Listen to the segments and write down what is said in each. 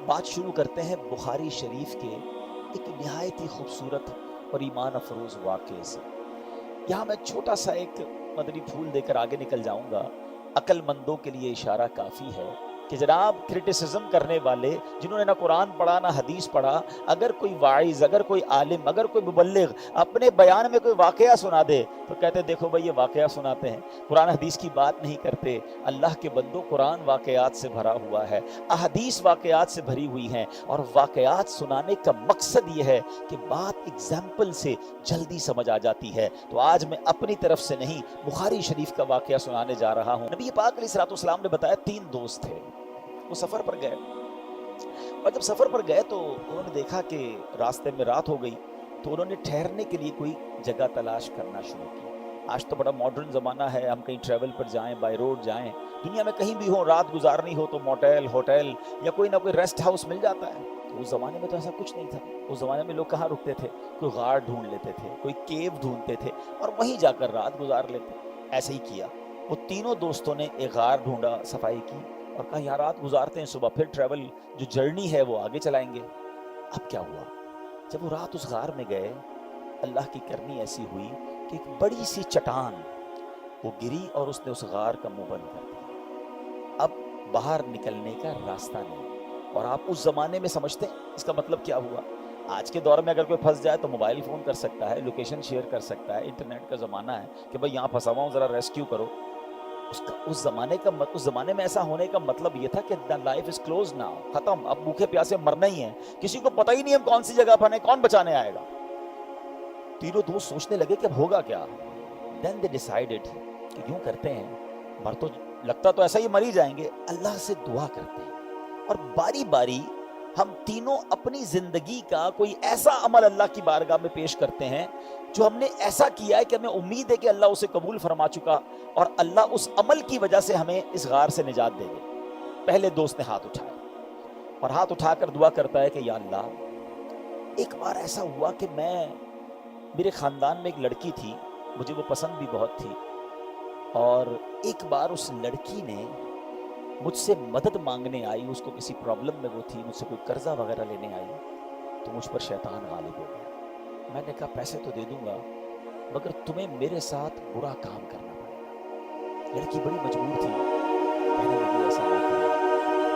بات شروع کرتے ہیں بخاری شریف کے ایک نہایت ہی خوبصورت اور ایمان افروز واقعے سے۔ یہاں میں چھوٹا سا ایک مدنی پھول دے کر آگے نکل جاؤں گا۔ عقل مندوں کے لیے اشارہ کافی ہے کہ جناب کرٹیسزم کرنے والے جنہوں نے نہ قرآن پڑھا نہ حدیث پڑھا، اگر کوئی واعظ، اگر کوئی عالم، اگر کوئی مبلغ اپنے بیان میں کوئی واقعہ سنا دے تو کہتے ہیں دیکھو بھائی یہ واقعہ سناتے ہیں، قرآن حدیث کی بات نہیں کرتے۔ اللہ کے بندوں، قرآن واقعات سے بھرا ہوا ہے، احادیث واقعات سے بھری ہوئی ہیں، اور واقعات سنانے کا مقصد یہ ہے کہ بات اگزامپل سے جلدی سمجھ آ جاتی ہے۔ تو آج میں اپنی طرف سے نہیں، بخاری شریف کا واقعہ سنانے جا رہا ہوں۔ نبی پاک علیہ الصلوۃ والسلام نے بتایا 3 دوست تھے، وہ سفر پر گئے، اور جب سفر پر گئے تو انہوں نے دیکھا کہ راستے میں رات ہو گئی، تو انہوں نے ٹھہرنے کے لیے کوئی جگہ تلاش کرنا شروع کی۔ آج تو بڑا ماڈرن زمانہ ہے، ہم کہیں ٹریول پر جائیں، بائی روڈ جائیں، دنیا میں کہیں بھی ہوں، رات گزارنی ہو تو موٹیل، ہوٹل یا کوئی نہ کوئی ریسٹ ہاؤس مل جاتا ہے۔ تو اس زمانے میں تو ایسا کچھ نہیں تھا۔ اس زمانے میں لوگ کہاں رکتے تھے؟ کوئی غار ڈھونڈ لیتے تھے، کوئی کیو ڈھونڈتے تھے اور وہیں جا کر رات گزار لیتے۔ ایسے ہی کیا، وہ تینوں دوستوں نے ایک غار ڈھونڈا، صفائی کی اور کہا یہاں رات گزارتے ہیں، صبح پھر ٹریول جو جرنی ہے وہ آگے چلائیں گے۔ اب کیا ہوا؟ جب وہ رات اس غار میں گئے، اللہ کی کرنی ایسی ہوئی کہ ایک بڑی سی چٹان وہ گری اور اس نے اس غار کا منہ بند کر دیا۔ اب باہر نکلنے کا راستہ نہیں۔ اور آپ اس زمانے میں سمجھتے ہیں اس کا مطلب کیا ہوا؟ آج کے دور میں اگر کوئی پھنس جائے تو موبائل فون کر سکتا ہے، لوکیشن شیئر کر سکتا ہے، انٹرنیٹ کا زمانہ ہے کہ بھائی یہاں پھنسا ہوا ہوں، ذرا ریسکیو کرو۔ اس زمانے میں ایسا ہونے کا مطلب یہ تھا کہ لائف از کلوز ناؤ، ختم، اب بھوکے پیاسے مرنا ہی ہے، کسی کو پتہ ہی نہیں ہم کون سی جگہ پھنسے، کون بچانے آئے گا۔ تینوں دوست سوچنے لگے کہ اب ہوگا کیا۔ دین دے ڈیسائیڈڈ کہ یوں کرتے ہیں، مر تو لگتا تو ایسا ہی مر ہی جائیں گے، اللہ سے دعا کرتے ہیں اور باری باری ہم تینوں اپنی زندگی کا کوئی ایسا عمل اللہ کی بارگاہ میں پیش کرتے ہیں جو ہم نے ایسا کیا ہے کہ ہمیں امید ہے کہ اللہ اسے قبول فرما چکا اور اللہ اس عمل کی وجہ سے ہمیں اس غار سے نجات دے گے۔ پہلے دوست نے ہاتھ اٹھایا اور ہاتھ اٹھا کر دعا کرتا ہے کہ یا اللہ، ایک بار ایسا ہوا کہ میرے خاندان میں ایک لڑکی تھی، مجھے وہ پسند بھی بہت تھی، اور ایک بار اس لڑکی نے مجھ سے مدد مانگنے آئی، اس کو کسی پرابلم میں وہ تھی، مجھ سے کوئی قرضہ وغیرہ لینے آئی، تو مجھ پر شیطان غالب ہو گیا۔ میں نے کہا پیسے تو دے دوں گا مگر تمہیں میرے ساتھ برا کام کرنا پڑے گا۔ لڑکی بڑی مجبور تھی، کہنے لگی ایسا نہ کرو،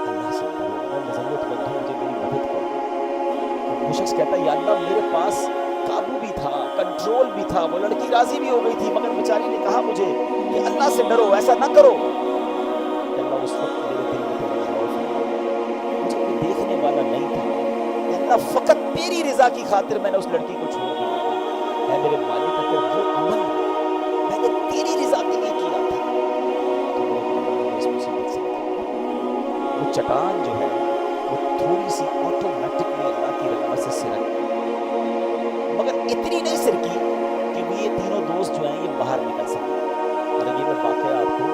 اللہ سے ڈرو، میں مذلت مند ہوں، مجھے میری مدد کرو۔ وہ شخص کہتا ہے یا اللہ، میرے پاس قابو بھی تھا، کنٹرول بھی تھا، وہ لڑکی راضی بھی ہو گئی تھی، مگر بیچاری نے کہا مجھے کہ اللہ سے ڈرو، ایسا نہ کرو۔ کہ اللہ اس وقت میرے دل میں تیرا خوف ہے، مجھے کوئی دیکھنے والا نہیں تھا، کہ اللہ فقط تیری رضا کی خاطر میں نے اس لڑکی کو چھوڑ دیا تھا۔ اے میرے مالک، اگر وہ عمل میں نے تیری رضا کے لیے کیا تھا تو میرے مولا ہمیں اس مصیبت سے نکال۔ وہ چٹان جو ہے وہ تھوڑی سی آٹومیٹکلی اللہ کی رحمت سے سرک گئی، مگر اتنی نہیں سرکی کہ وہ یہ تینوں دوست جو ہیں یہ باہر نکل سکے۔ اور یہ میں واقعہ آپ کو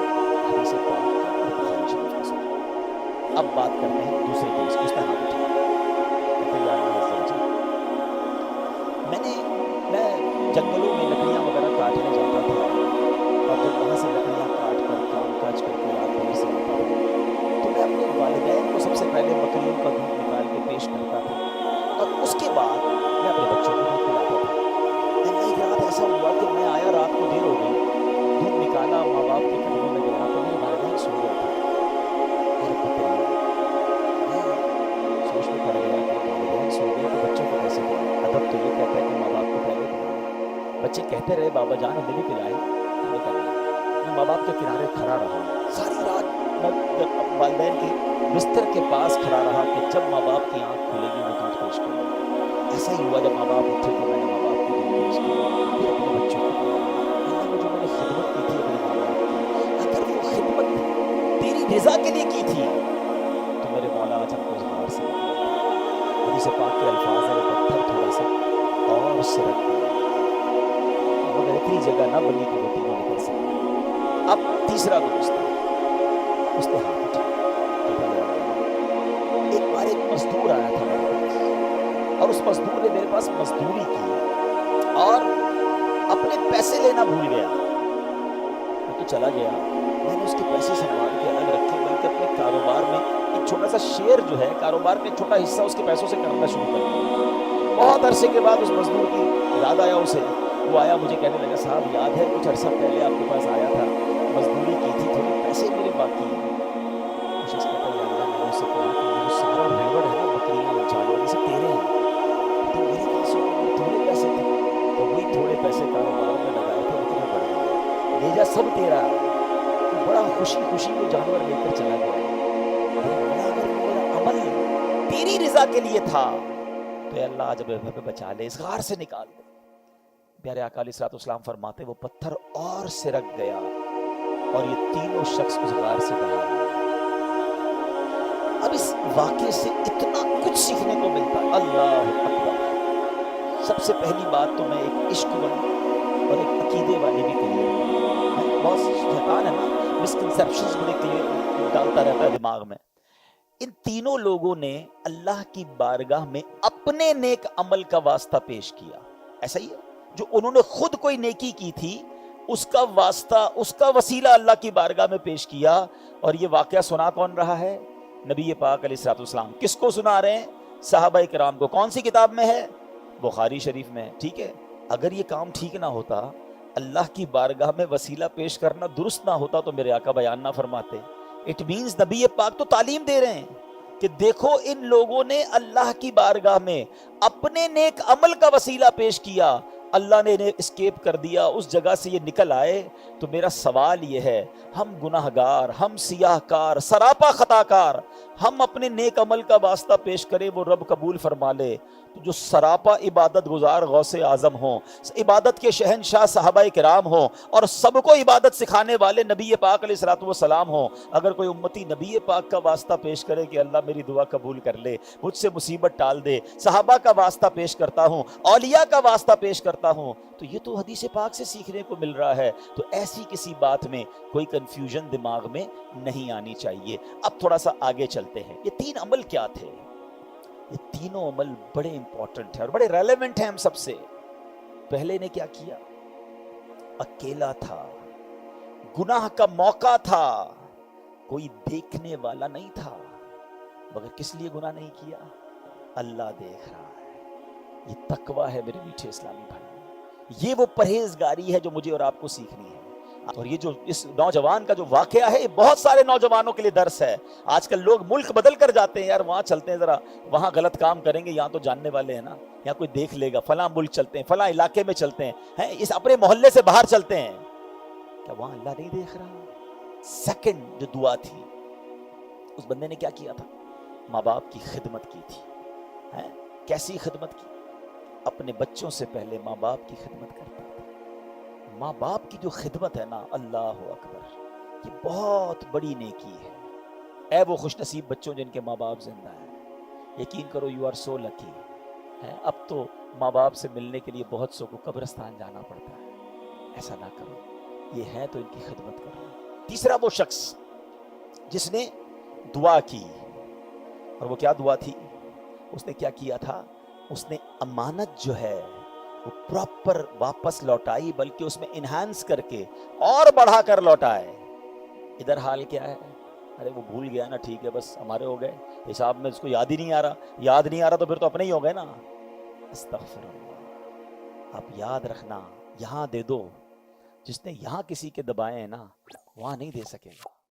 حدیث پاک کا اور بخاری شریف کا سنا۔ اب بات کرتے ہیں دوسرے دوست، اس نے ہاتھ اٹھایا، کہتے ہیں یا اللہ عز و جل، میں جنگلوں میں لکڑیاں وغیرہ کاٹنے جاتا تھا، اور جب وہاں سے لکڑیاں کاٹ کر کام کاج کر کے رات دیر سے آتا تھا تو میں اپنے والدین کو سب سے پہلے بکریوں کا دودھ نکال کے پیش کرتا تھا اور اس کے بعد میں اپنے بچوں کو دودھ پلاتا تھا۔ اللہ، ایک رات ایسا ہوا کہ میں آیا، رات کو دیر ہو گئی، دودھ نکالا، ماں باپ کے قدموں میں گیا تو میرے والدین سو گئے تھے۔ اے رب کریم، میں سوچ میں پڑ گیا کہ والدین سو گئے تو بچوں کو کیسے پلائیں؟ ادب تو یہ کہتا ہے کہ ماں باپ کو پہلے پلائیں۔ بچے کہتے رہے بابا جان ہمیں بھی پلائیں، میں کہا نہیں۔ میں ماں باپ کے کنارے کھڑا رہا ساری رات، میں والدین کے بستر کے پاس کھڑا رہا کہ جب ماں باپ کی آنکھ کھلے گی وہ دودھ پیش کرے گا۔ ایسا ہی ہوا، جب ماں باپ اٹھے تو میں نے ماں باپ کو دودھ پیش کیا، پھر اپنے بچوں کو پلایا۔ اللہ، وہ جو میں نے خدمت کی تھی اپنے ماں باپ کی، اگر وہ خدمت تیری رضا کے لیے کی تھی تو میرے مولا آج ہم کو اس غار سے نکالتا۔ حدیث پاک کے الفاظ ہیں وہ پتھر تھوڑا سا اور سرک گیا، مگر اتنی جگہ نہ بنی کہ وہ تینوں نکل سکے۔ اب تیسرا دوست ہے، اس نے ہاتھ اٹھایا، کہتا یا اللہ، ایک بار ایک مزدور آیا تھا میرے پاس اور اس مزدور نے میرے پاس مزدوری کی اور اپنے پیسے لینا بھول گیا۔ وہ تو چلا گیا، میں نے اس کے پیسے سنبھال کے الگ رکھے، بلکہ کہ اپنے کاروبار میں ایک چھوٹا سا شیئر جو ہے، کاروبار میں ایک چھوٹا حصہ اس کے پیسوں سے کرنا شروع کر دیا۔ بہت عرصے کے بعد اس مزدور کی یاد آیا اسے، وہ آیا مجھے کہنے لگا صاحب یاد ہے کچھ عرصہ پہلے آپ کے پاس آیا تھا، مزدوری کی تھی، تھوڑے پیسے میرے باقی ہیں۔ وہ شخص کہتا ہے یا اللہ میں نے اس سے کہا کہ یہ جو سارا ریوڑ ہے نا بکریاں جانور یہ سب تیرے ہیں، تو میرے کہاں سے ہوگا، تھوڑے پیسے تھے، تو وہی تھوڑے پیسے کاروبار میں لگائے تھے بکریاں بڑھ گئی، لے جا سب تیرا۔ تو بڑا خوشی خوشی وہ جانور لے کر چلا گیا۔ میرے مولا اگر میرا عمل تیری رضا کے لیے تھا تو اے اللہ جب ہمیں بچا لے، اس غار سے نکال دے۔ پیارے آقا علیہ الصلوۃ والسلام فرماتے وہ پتھر اور سرک گیا اور یہ تینوں شخص اس غار سے باہر آئے۔ اب اس واقعے سے اتنا کچھ سیکھنے کو ملتا ہے، اللہ اکبر۔ سب سے پہلی بات تو میں ایک عشق والی اور ایک عقیدے والی بھی کلیئر کروں، بہت شیطان ہے نا مسکنسیپشنز بڑے کلیئر ڈالتا رہتا ہے دماغ میں۔ ان تینوں لوگوں نے اللہ کی بارگاہ میں اپنے نیک عمل کا واسطہ پیش کیا، ایسا ہی ہے جو انہوں نے خود کوئی نیکی کی تھی اس کا واسطہ، اس کا وسیلہ اللہ کی بارگاہ میں پیش کیا۔ اور یہ واقعہ سنا کون رہا ہے؟ نبی پاک علیہ الصلوۃ والسلام۔ کس کو سنا رہے ہیں؟ صحابہ کرام کو۔ کون سی کتاب میں ہے؟ بخاری شریف میں، ٹھیک ہے۔ اگر یہ کام ٹھیک نہ ہوتا، اللہ کی بارگاہ میں وسیلہ پیش کرنا درست نہ ہوتا تو میرے آقا بیان نہ فرماتے۔ اٹ مینز نبی پاک تو تعلیم دے رہے ہیں کہ دیکھو ان لوگوں نے اللہ کی بارگاہ میں اپنے نیک عمل کا وسیلہ پیش کیا، اللہ نے انہیں اسکیپ کر دیا، اس جگہ سے یہ نکل آئے۔ تو میرا سوال یہ ہے، ہم گناہ گار، ہم سیاہ کار، سراپا خطا کار، ہم اپنے نیک عمل کا واسطہ پیش کریں وہ رب قبول فرما لے، تو جو سراپا عبادت گزار غوث اعظم ہوں، عبادت کے شہنشاہ صحابہ کرام ہوں، اور سب کو عبادت سکھانے والے نبی پاک علیہ الصلوۃ والسلام ہوں، اگر کوئی امتی نبی پاک کا واسطہ پیش کرے کہ اللہ میری دعا قبول کر لے، مجھ سے مصیبت ٹال دے، صحابہ کا واسطہ پیش کرتا ہوں، اولیاء کا واسطہ پیش کرتا ہوں، تو یہ تو حدیث پاک سے سیکھنے کو مل رہا ہے۔ تو ایسی کسی بات میں کوئی کنفیوژن دماغ میں نہیں آنی چاہیے۔ اب تھوڑا سا آگے چلتے ہیں، یہ تین عمل کیا تھے؟ یہ تینوں عمل بڑے امپورٹنٹ ہیں اور بڑے ریلیونٹ ہیں ہم سب سے۔ پہلے نے کیا کیا؟ اکیلا تھا، گناہ کا موقع تھا، کوئی دیکھنے والا نہیں تھا، مگر کس لیے گناہ نہیں کیا؟ اللہ دیکھ رہا ہے۔ یہ تقویٰ ہے میرے میٹھے اسلامی بھائی، یہ وہ پرہیزگاری ہے جو مجھے اور آپ کو سیکھنی ہے۔ اور یہ جو اس نوجوان کا جو واقعہ ہے یہ بہت سارے نوجوانوں کے لیے درس ہے۔ آج کل لوگ ملک بدل کر جاتے ہیں، یار وہاں چلتے ہیں ذرا، وہاں غلط کام کریں گے، یہاں تو جاننے والے ہیں نا، یہاں کوئی دیکھ لے گا، فلاں ملک چلتے ہیں، فلاں علاقے میں چلتے ہیں، اس اپنے محلے سے باہر چلتے ہیں، کیا وہاں اللہ نہیں دیکھ رہا؟ سیکنڈ جو دعا تھی، اس بندے نے کیا کیا تھا؟ ماں باپ کی خدمت کی تھی۔ کیسی خدمت کی؟ اپنے بچوں سے پہلے ماں باپ کی خدمت کرتا تھا۔ ماں باپ کی جو خدمت ہے نا، اللہ اکبر، یہ بہت بڑی نیکی ہے۔ اے وہ خوش نصیب بچوں جن کے ماں باپ زندہ ہیں، یقین کرو یو آر سو لکی۔ اب تو ماں باپ سے ملنے کے لیے بہت سو کو قبرستان جانا پڑتا ہے، ایسا نہ کرو، یہ ہے تو ان کی خدمت کرو۔ تیسرا وہ شخص جس نے دعا کی، اور وہ کیا دعا تھی؟ اس نے کیا کیا تھا؟ اس نے امانت جو ہے وہ پراپر واپس لوٹائی، بلکہ اس میں انہانس کر کے اور بڑھا کر لوٹائے۔ ادھر حال کیا ہے؟ ارے وہ بھول گیا نا، ٹھیک ہے بس ہمارے ہو گئے، حساب میں اس کو یاد ہی نہیں آ رہا، یاد نہیں آ رہا تو پھر تو اپنے ہی ہو گئے نا۔ استغفر اللہ۔ آپ یاد رکھنا، یہاں دے دو، جس نے یہاں کسی کے دبائے ہیں نا وہاں نہیں دے سکے گا۔